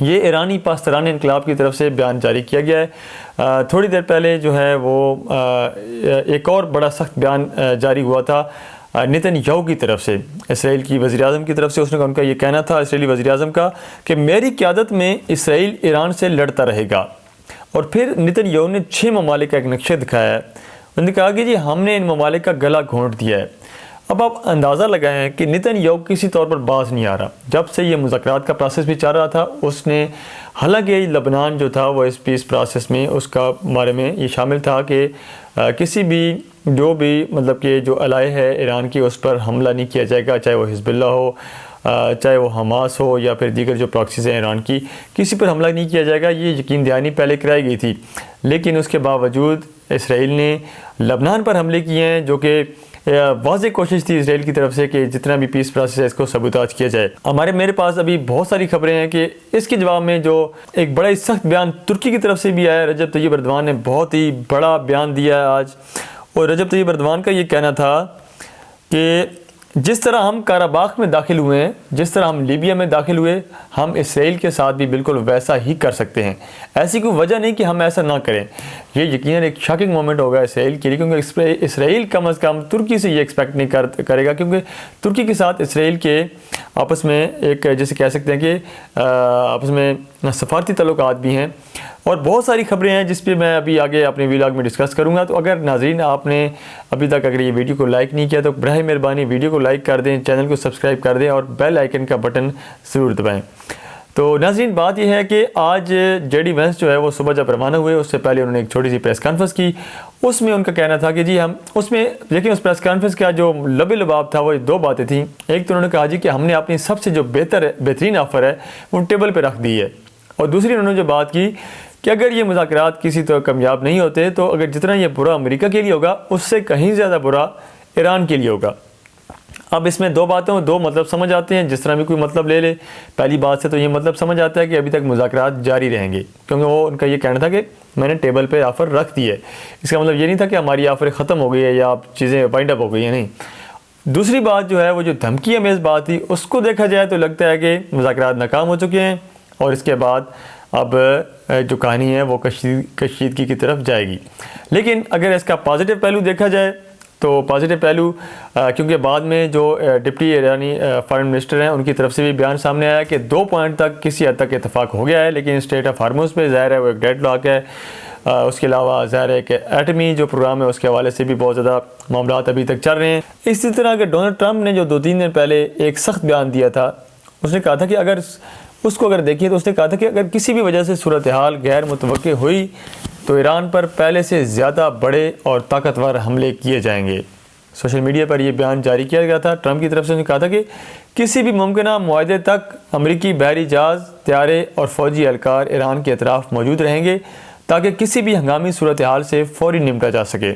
یہ ایرانی پاسداران انقلاب کی طرف سے بیان جاری کیا گیا ہے۔ تھوڑی دیر پہلے جو ہے وہ ایک اور بڑا سخت بیان جاری ہوا تھا نیتن یاہو کی طرف سے، اسرائیل کی وزیر اعظم کی طرف سے۔ اس نے ان کا یہ کہنا تھا اسرائیلی وزیر اعظم کا کہ میری قیادت میں اسرائیل ایران سے لڑتا رہے گا۔ اور پھر نیتن یاہو نے 6 ممالک کا ایک نقشہ دکھایا ہے۔ انہوں نے کہا کہ جی ہم نے ان ممالک کا گلا گھونٹ دیا ہے۔ اب آپ اندازہ لگائیں کہ نیتن یاہو کسی طور پر باز نہیں آ رہا۔ جب سے یہ مذاکرات کا پروسیس بھی چل رہا تھا، اس نے حالانکہ لبنان جو تھا وہ اس پیس پروسیس میں اس کا بارے میں یہ شامل تھا کہ کسی بھی جو بھی مطلب کہ جو الائے ہے ایران کی اس پر حملہ نہیں کیا جائے گا، چاہے وہ حزب اللہ ہو، چاہے وہ حماس ہو یا پھر دیگر جو پراکسیز ہیں ایران کی، کسی پر حملہ نہیں کیا جائے گا، یہ یقین دہانی پہلے کرائی گئی تھی۔ لیکن اس کے باوجود اسرائیل نے لبنان پر حملے کیے ہیں، جو کہ واضح کوشش تھی اسرائیل کی طرف سے کہ جتنا بھی پیس پروسیس ہے اس کو سبوتاج کیا جائے۔ میرے پاس ابھی بہت ساری خبریں ہیں کہ اس کے جواب میں جو ایک بڑا ہی سخت بیان ترکی کی طرف سے بھی آیا ہے۔ رجب طیب اردوان نے بہت ہی بڑا بیان دیا ہے آج، اور رجب طیب اردوان کا یہ کہنا تھا کہ جس طرح ہم کاراباخ میں داخل ہوئے ہیں، جس طرح ہم لیبیا میں داخل ہوئے، ہم اسرائیل کے ساتھ بھی بالکل ویسا ہی کر سکتے ہیں۔ ایسی کوئی وجہ نہیں کہ ہم ایسا نہ کریں۔ یہ یقیناً ایک شاکنگ مومنٹ ہوگا اسرائیل کے لیے، کیونکہ اسرائیل کم از کم ترکی سے یہ ایکسپیکٹ نہیں کرے گا، کیونکہ ترکی کے ساتھ اسرائیل کے آپس میں ایک جیسے کہہ سکتے ہیں کہ آپس میں سفارتی تعلقات بھی ہیں، اور بہت ساری خبریں ہیں جس پہ میں ابھی آگے اپنے ویلاگ میں ڈسکس کروں گا۔ تو اگر ناظرین آپ نے ابھی تک اگر یہ ویڈیو کو لائک نہیں کیا تو براہ مہربانی ویڈیو کو لائک کر دیں، چینل کو سبسکرائب کر دیں اور بیل آئیکن کا بٹن ضرور دبائیں۔ تو ناظرین بات یہ ہے کہ آج جے ڈی وینس جو ہے وہ صبح جب روانہ ہوئے اس سے پہلے انہوں نے ایک چھوٹی سی پریس کانفرنس کی۔ اس میں ان کا کہنا تھا کہ جی ہم اس میں لیکن اس پریس کانفرنس کا جو لب لباب تھا وہ 2 باتیں تھیں۔ ایک تو انہوں نے کہا جی کہ ہم نے اپنی سب سے جو بہترین آفر ہے وہ ٹیبل پہ رکھ دی ہے، اور دوسری انہوں نے جو بات کی کہ اگر یہ مذاکرات کسی طرح کامیاب نہیں ہوتے تو اگر جتنا یہ برا امریکہ کے لیے ہوگا اس سے کہیں زیادہ برا ایران کے لیے ہوگا۔ اب اس میں 2 باتوں 2 مطلب سمجھ آتے ہیں، جس طرح بھی کوئی مطلب لے لے۔ پہلی بات سے تو یہ مطلب سمجھ آتا ہے کہ ابھی تک مذاکرات جاری رہیں گے، کیونکہ وہ ان کا یہ کہنا تھا کہ میں نے ٹیبل پہ آفر رکھ دی ہے۔ اس کا مطلب یہ نہیں تھا کہ ہماری آفر ختم ہو گئی ہے یا چیزیں وائنڈ اپ ہو گئی ہیں، نہیں۔ دوسری بات جو ہے وہ جو دھمکی امیز بات تھی، اس کو دیکھا جائے تو لگتا ہے کہ مذاکرات ناکام ہو چکے ہیں، اور اس کے بعد اب جو کہانی ہے وہ کشیدگی کی طرف جائے گی۔ لیکن اگر اس کا پازیٹیو پہلو دیکھا جائے تو پازیٹیو پہلو کیونکہ بعد میں جو ڈپٹی ایرانی فارن منسٹر ہیں ان کی طرف سے بھی بیان سامنے آیا کہ 2 پوائنٹ تک کسی حد تک اتفاق ہو گیا ہے، لیکن اسٹریٹ آف ہارموز پہ ظاہر ہے وہ ایک ڈیڈ لاک ہے۔ اس کے علاوہ ظاہر ہے کہ ایٹمی جو پروگرام ہے اس کے حوالے سے بھی بہت زیادہ معاملات ابھی تک چل رہے ہیں۔ اسی طرح کہ ڈونلڈ ٹرمپ نے جو 2-3 دن پہلے ایک سخت بیان دیا تھا، اس نے کہا تھا کہ اگر اس کو دیکھیے تو اس نے کہا تھا کہ اگر کسی بھی وجہ سے صورتحال غیر متوقع ہوئی تو ایران پر پہلے سے زیادہ بڑے اور طاقتور حملے کیے جائیں گے۔ سوشل میڈیا پر یہ بیان جاری کیا گیا تھا ٹرمپ کی طرف سے۔ انہوں نے کہا تھا کہ کسی بھی ممکنہ معاہدے تک امریکی بحری جہاز، طیارے اور فوجی اہلکار ایران کے اطراف موجود رہیں گے تاکہ کسی بھی ہنگامی صورتحال سے فوری نمٹا جا سکے۔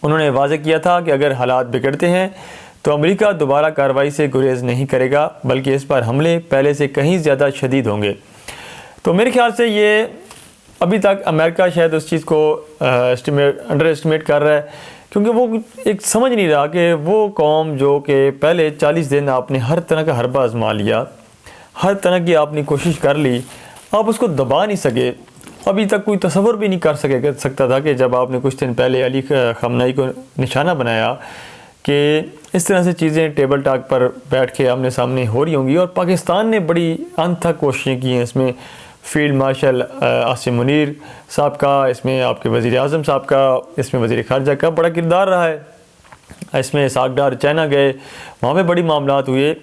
انہوں نے واضح کیا تھا کہ اگر حالات بگڑتے ہیں تو امریکہ دوبارہ کارروائی سے گریز نہیں کرے گا، بلکہ اس پر حملے پہلے سے کہیں زیادہ شدید ہوں گے۔ تو میرے خیال سے یہ ابھی تک امریکہ شاید اس چیز کو انڈر اسٹیمیٹ کر رہا ہے، کیونکہ وہ ایک سمجھ نہیں رہا کہ وہ قوم جو کہ پہلے 40 دن آپ نے ہر طرح کا حربہ آزما لیا، ہر طرح کی آپ نے کوشش کر لی، آپ اس کو دبا نہیں سکے۔ ابھی تک کوئی تصور بھی نہیں کر سکتا تھا کہ جب آپ نے کچھ دن پہلے علی خامنہئی کو نشانہ بنایا کہ اس طرح سے چیزیں ٹیبل ٹاک پر بیٹھ کے آمنے سامنے ہو رہی ہوں گی، اور پاکستان نے بڑی انتھک کوششیں کی ہیں۔ اس میں فیلڈ مارشل عاصم منیر صاحب کا، اس میں آپ کے وزیر اعظم صاحب کا، اس میں وزیر خارجہ کا بڑا کردار رہا ہے۔ اس میں اسحاق ڈار چائنا گئے، وہاں پہ بڑی معاملات ہوئے۔